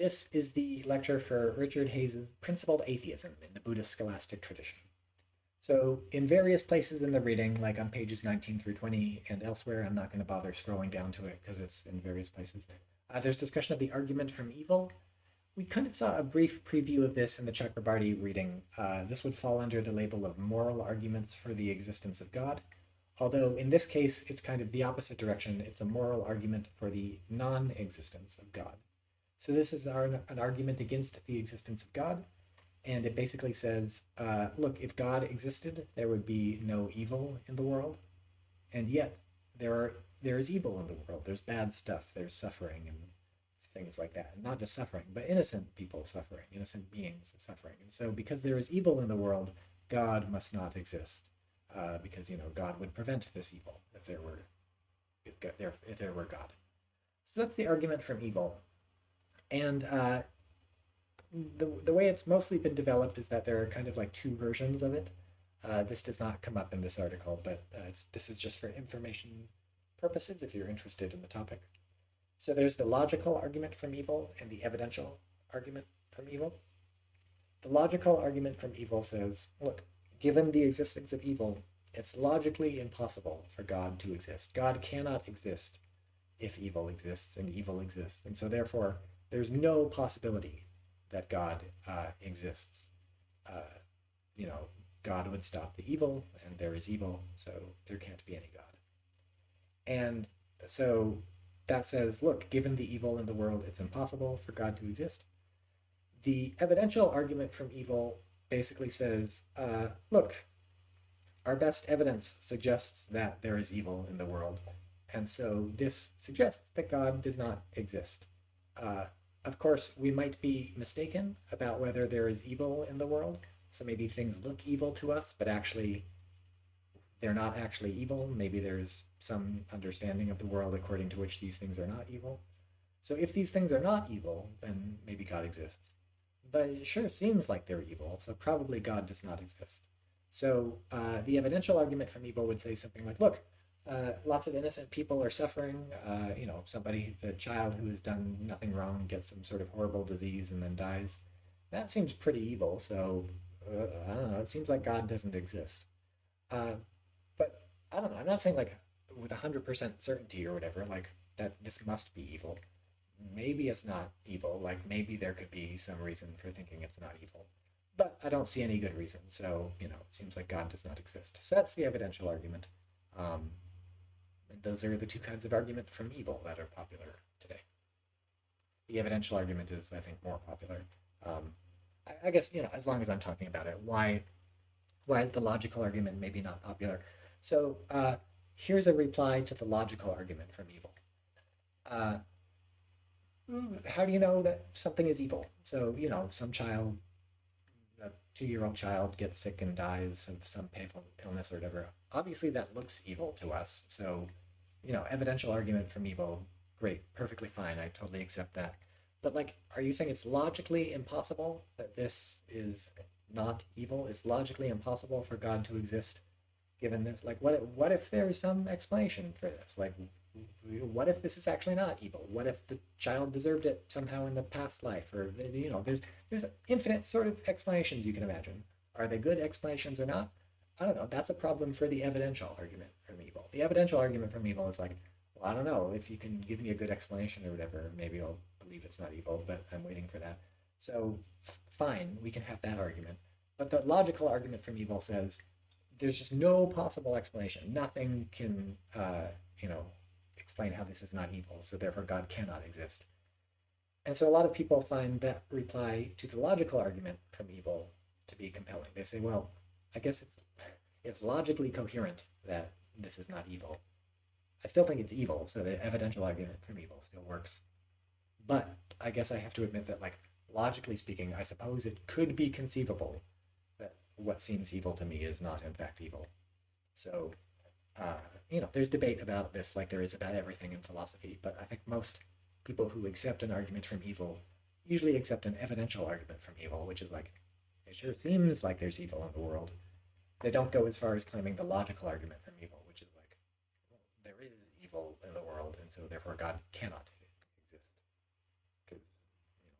This is the lecture for Richard Hayes's Principled Atheism in the Buddhist Scholastic Tradition. So, in various places in the reading, like on pages 19 through 20 and elsewhere, I'm not going to bother scrolling down to it because it's in various places. There's discussion of the argument from evil. We kind of saw a brief preview of this in the Chakrabarti reading. This would fall under the label of moral arguments for the existence of God. Although in this case, it's kind of the opposite direction. It's a moral argument for the non existence of God. So this is an argument against the existence of God. And it basically says, look, if God existed, there would be no evil in the world. And yet, there is evil in the world. There's bad stuff. There's suffering and things like that. Not just suffering, but innocent people suffering, innocent beings suffering. And so because there is evil in the world, God must not exist. Because, God would prevent this evil if there were God. So that's the argument from evil. And the way it's mostly been developed is that there are kind of like two versions of it. This does not come up in this article, but this is just for information purposes if you're interested in the topic. So there's the logical argument from evil and the evidential argument from evil. The logical argument from evil says, look, given the existence of evil, it's logically impossible for God to exist. God cannot exist if evil exists, and evil exists. And so therefore, there's no possibility that God exists. God would stop the evil, and there is evil, so there can't be any God. And so that says, look, given the evil in the world, it's impossible for God to exist. The evidential argument from evil basically says, look, our best evidence suggests that there is evil in the world. And so this suggests that God does not exist. Of course, we might be mistaken about whether there is evil in the world. So maybe things look evil to us, but actually they're not actually evil. Maybe there's some understanding of the world according to which these things are not evil. So if these things are not evil, then maybe God exists. But it sure seems like they're evil, so probably God does not exist. So the evidential argument from evil would say something like, look, lots of innocent people are suffering. A child who has done nothing wrong gets some sort of horrible disease and then dies. That seems pretty evil. So I don't know. It seems like God doesn't exist. But I don't know. I'm not saying like with 100% certainty or whatever, like that this must be evil. Maybe it's not evil. Like maybe there could be some reason for thinking it's not evil. But I don't see any good reason. So, it seems like God does not exist. So that's the evidential argument. And those are the two kinds of argument from evil that are popular today. The evidential argument is, I think, more popular. I guess, as long as I'm talking about it, why is the logical argument maybe not popular? So here's a reply to the logical argument from evil. How do you know that something is evil? So, some child, a 2-year-old child gets sick and dies of some painful illness or whatever. Obviously, that looks evil to us. So, evidential argument from evil, great, perfectly fine. I totally accept that. But, like, are you saying it's logically impossible that this is not evil? It's logically impossible for God to exist given this? Like, what if there is some explanation for this? Like, what if this is actually not evil? What if the child deserved it somehow in the past life? Or there's infinite sort of explanations you can imagine. Are they good explanations or not? I don't know. That's a problem for the evidential argument from evil. The evidential argument from evil is like, well, I don't know. If you can give me a good explanation or whatever, maybe I'll believe it's not evil, but I'm waiting for that. So fine, we can have that argument. But the logical argument from evil says there's just no possible explanation. Nothing can, explain how this is not evil, so therefore God cannot exist. And so a lot of people find that reply to the logical argument from evil to be compelling. They say, well, I guess it's logically coherent that this is not evil. I still think it's evil, so the evidential argument from evil still works. But I guess I have to admit that, like, logically speaking, I suppose it could be conceivable that what seems evil to me is not in fact evil. So there's debate about this like there is about everything in philosophy, but I think most people who accept an argument from evil usually accept an evidential argument from evil, which is like, it sure seems like there's evil in the world. They don't go as far as claiming the logical argument from evil, which is like, well, there is evil in the world, and so therefore God cannot exist.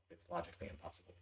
Because logically impossible.